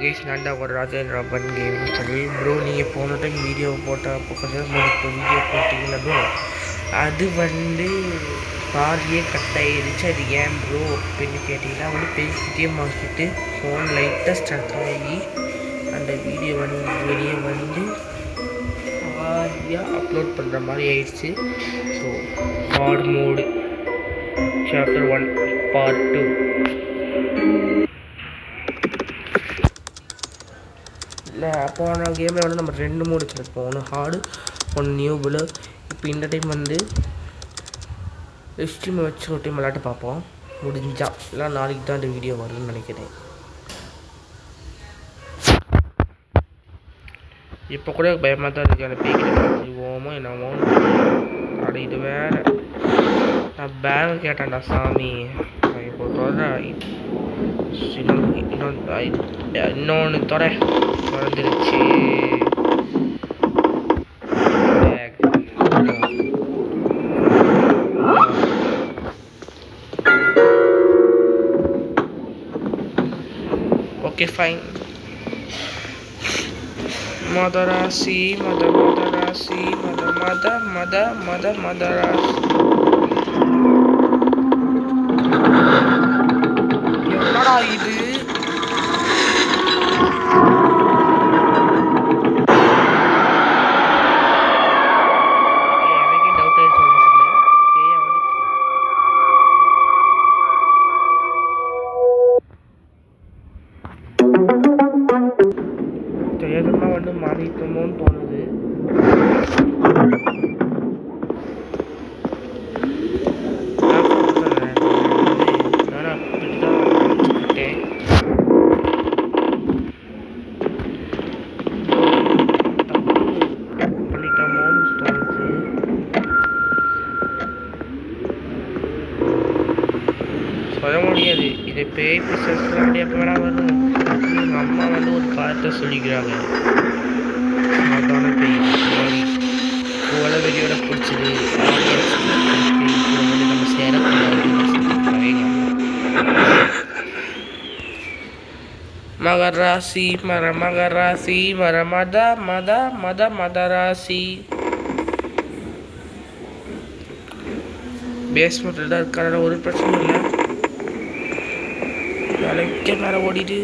Guys நான் தான் ஒரு ராஜேந்திர பன் கேம் சரி ப்ரோ நீங்கள் போன டைம் வீடியோ போட்டால் அப்போ கொஞ்சம் இப்போ வீடியோ போட்டிங்களா ப்ரோ அது பாதியே கட் ஆகிடுச்சு. அது ஏன் ப்ரோ அப்படின்னு கேட்டிங்கன்னா பேசிக்கிட்டே மாற்றிட்டு ஃபோன் லைட்டாக ஸ்ட்ரக் ஆகி அந்த வீடியோ வெளியே பாதியாக அப்லோட் பண்ணுற மாதிரி ஆயிடுச்சு. So hard mode chapter 1 part 2 இல்லை. போன கேமில் நம்ம 2 மோடு வச்சுருப்போம், ஒன்று ஹார்டு ஒன்று நியூபிள். இப்போ இந்த டைம் எஸ்ட்ரீமை வச்சு ஒரு டைம் விளையாட்டு பார்ப்போம். முடிஞ்சா இல்லை நாளைக்கு தான் இந்த வீடியோ வரும்னு நினைக்கிறேன். இப்போ கூட பயமாக தான் இருக்குது. அந்த பேக்கிடுவோமோ என்னமோ. அட இது வேறு நான் பேக் கேட்டேன்டா சாமி. இப்போ இன்னொன்று திறந்துருச்சு. Okay fine. மதராசி மதராசி மதராசி என்னடா இது? தெரியாதமா மாறிட்டோமோன்னு தோணுது. சொல்ல முடியாது. இது பேய் பிசஸ்லாம் எப்போ வேணா வரும். எங்கள் அம்மா ஒரு காலத்தை சொல்லிக்கிறாங்க. பேய் போல வெளியோட பிடிச்சது நம்ம சேரக்கூடாது. மகராசி மகராசி மதராசி பேஸ்மெண்ட்டில் தான் இருக்கான ஒரு பிரச்சனை இல்லை. வேலைக்கு மேலே ஓடிடு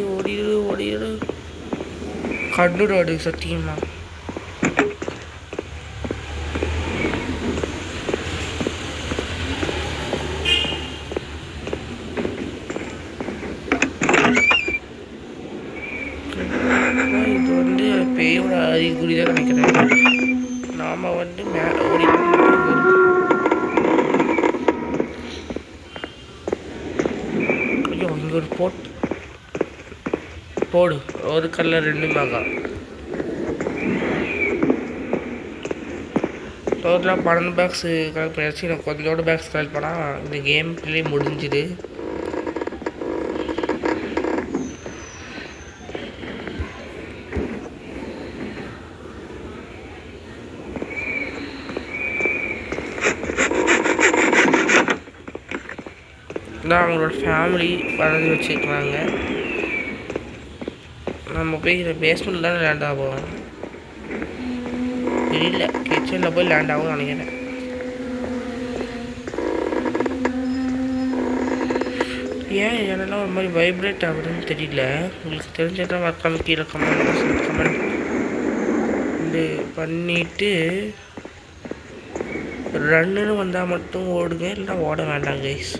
கண்டுடாடு சத்தியமா. இது பேயோட அறிகுறி தான் நினைக்கிறேன். நாம மேலே ஓடி இங்கே ஒரு போடு ஒரு கல்லில் 2 மகா டோட்டலாக 12 பேக்ஸு கலெக்ட் பண்ணியாச்சு. எனக்கு கொஞ்சோட பேக்ஸ் கலெக்ட் பண்ணால் இந்த கேம் பிள்ளை முடிஞ்சுது. தான் அவங்களோட ஃபேமிலி வளர்ந்து வச்சுருக்காங்க. நம்ம போய் பேஸ்மெண்ட்டில் தானே லேண்ட் ஆகும். இல்லை கிச்சனில் போய் லேண்ட் ஆகும்னு நினைக்கிறேன். ஏன் என்னெல்லாம் ஒரு மாதிரி வைப்ரேட் ஆகுதுன்னு தெரியல. உங்களுக்கு தெரிஞ்சதான் மறக்காம கீழே கமெண்ட் பண்ணிவிட்டு ரன்னுன்னு வந்தால் மட்டும் ஓடுங்க, இல்லைன்னா ஓட வேண்டாம் guys.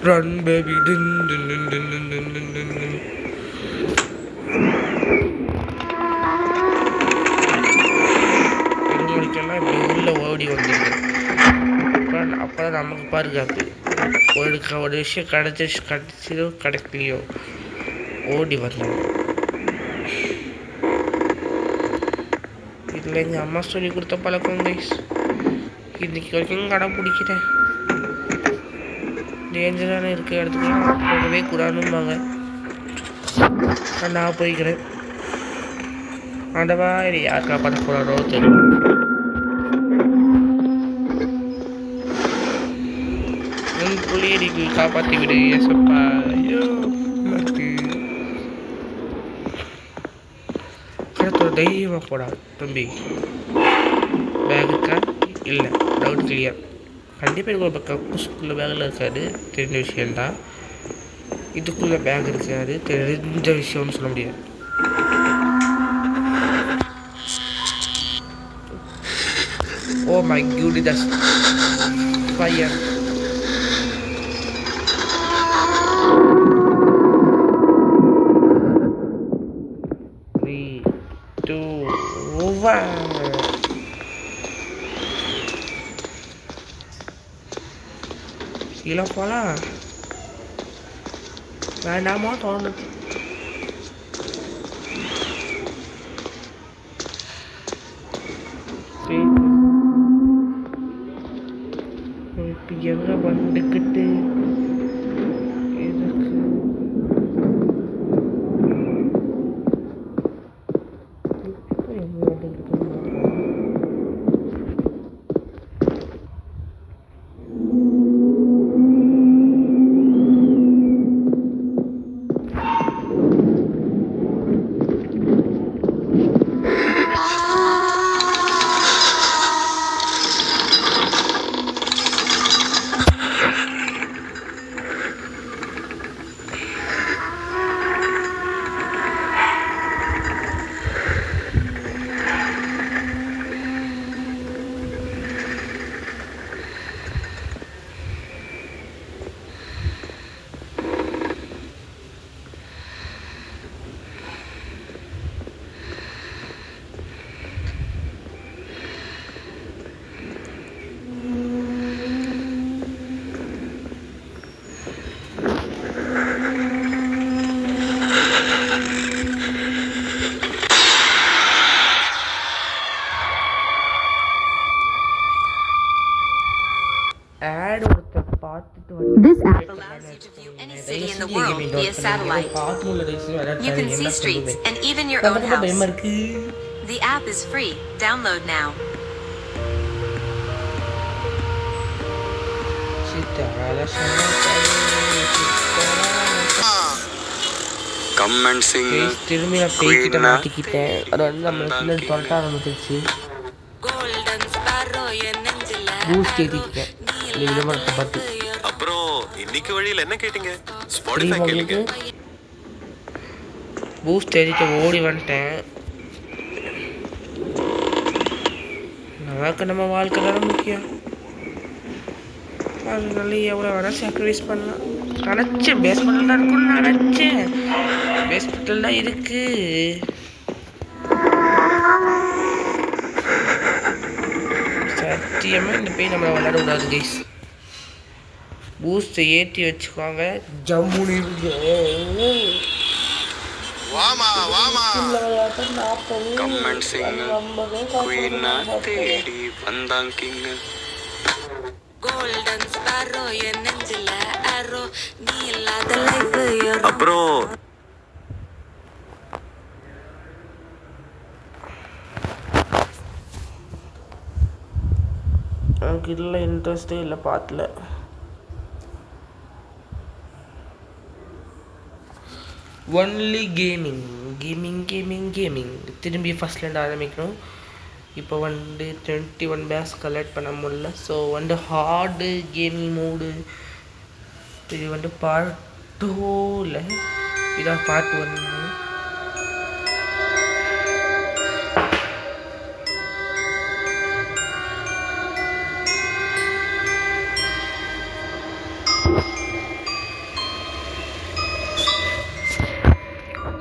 Run baby din din din din din din din din din. இதுங்களுக்கெல்லாம் இப்படி உள்ள ஓடி வந்துடுது. அப்போ நமக்கு பாதுகாப்பு. ஒரு விஷயம் கிடச்சதோ கிடைக்கலையோ ஓடி வந்தாங்க. இதில் எங்கள் அம்மா சொல்லி கொடுத்த பழக்கம் கைஸ். இன்னைக்கு வரைக்கும் கடைப்பிடிக்கிறேன். டேஞ்சரான இருக்க இடத்துக்கு போகவே கூடாதும்பாங்க. நான் போய்க்கிறேன். ஆண்டவா இது யார் காப்பாற்ற போகிறாரோ தெரியும். புள்ளியை காப்பாற்றி விடு ஏசப்பா. ஐயோ மக்கு கடத்தோட தைரியமாக போடா தம்பி. பேக் இருக்கா? இல்லை. Doubt clear. கண்டிப்பாக எனக்கு ஒரு கக்கூஸ்குள்ளே பேக்கில் இருக்காது, தெரிஞ்ச விஷயந்தான். இதுக்குள்ளே பேக் இருக்காது, தெரிஞ்ச விஷயம்னு சொல்ல முடியாது. Oh my god, that's fire. 3, 2, 1. கீழே போலாம் வேண்டாமா தோணுது. இப்போ எங்கே வந்துக்கிட்டு இதுக்கு எங்கே வந்துக்கிட்டு ad ஒருத்தர் பார்த்துட்டு This app allows you to view any city in the world via satellite. You can see streets and even your own house. The app is free. Download now. Come and sing. திரும்பி நான் பேய்கிட்ட மாட்டிக்கிட்டேன். அது வந்து நம்மளுக்கு தொல்ட்ட ஆரம்பிச்சிருச்சு. Boost ஏற்றிக்கிட்டேன் இந்த விளம்பரத்தை பார்த்து. அப்புறம் இன்னைக்கு வழியில் என்ன கேட்டீங்க? ஸ்பாட்டிஃபை கேளுங்க. பூஸ்ட் ஏற்றிட்டு ஓடி வந்துட்டேன். நமக்கு நம்ம வாழ்க்கை தானே முக்கியம். அதனால எவ்வளோ வேணால் சாக்ரிஃபைஸ் பண்ணலாம். நினச்சேன் பேஸ்மெண்ட்டில் தான் இருக்குன்னு நினச்சேன். பேஸ்மெண்ட்டில் தான் இருக்குது. சத்தியமாக இந்த பேய் நம்மளை விளையாட விடாது கைஸ். பூஸ்ட்டை ஏற்றி வச்சுக்கோங்க. ஜம்முனு தேடி வந்தாங்கிங்க. அப்புறம் எனக்கு இதில் இன்ட்ரெஸ்டே இல்லை பாத்தில். Only gaming gaming gaming gaming. திரும்பி ஃபஸ்ட்லேருந்து ஆரம்பிக்கணும். இப்போ வந்து 21 பேஸ் கலெக்ட் பண்ண முடியல. ஸோ வந்து ஹார்டு கேமிங் மோடு. இது வந்து பார்ட் 2 இதான் பார்ட் 1.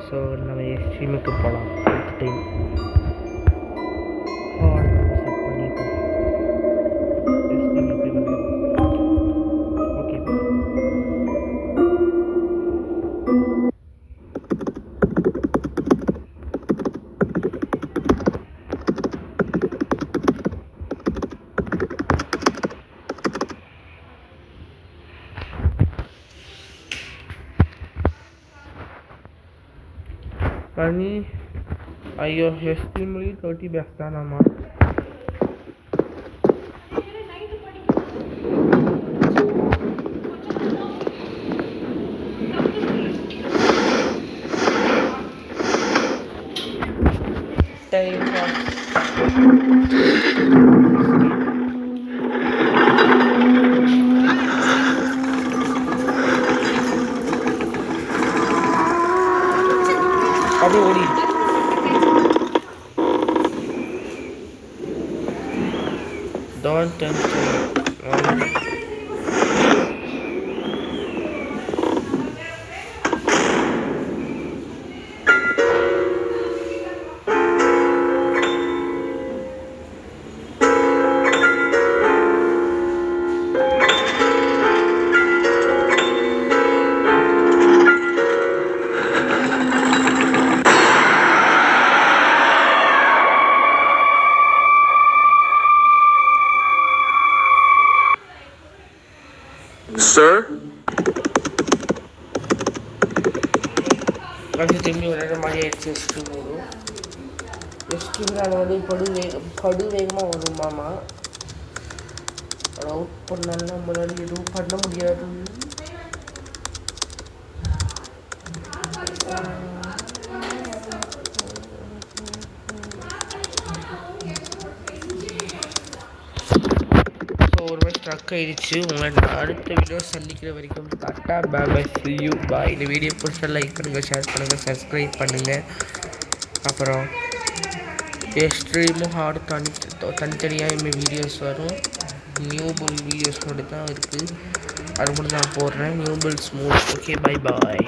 ஸோ நம்ம எக்ஸ்ட்ரீமுக்கு போகலாம். டைம் செட் பண்ணிப்போம். ஓகே आणि अय्यो एस्ट्रीमली 30 बेस्तानामा அப்படியே ஓடி don't turn to Sir? அது திரும்பி விளையாட மாதிரி ஆயிடுச்சு எஸ்டிவில் அதை வந்து படு வேகமாக வருமாமா அவுட் பண்ணாலும் நம்மளால எதுவும் பண்ண முடியாது. ஒரு மாதிரி ஸ்ட்ரக் ஆகிடுச்சு. உங்களை நான் அடுத்த வீடியோ சந்திக்கிற வரைக்கும் டாட்டா பாய் see you பாய். இந்த வீடியோ பிடிச்சா லைக் பண்ணுங்கள், ஷேர் பண்ணுங்கள், சப்ஸ்கிரைப் பண்ணுங்கள். அப்புறம் ஸ்ட்ரீமும் ஹார்டு தனித்தனியாக இனிமேல் வீடியோஸ் வரும். நியூ புல் வீடியோஸ் மட்டும் தான் இருக்குது, அது மட்டும் நான் போடுறேன். நியூ புல்ஸ் மூட். ஓகே, பை பாய்.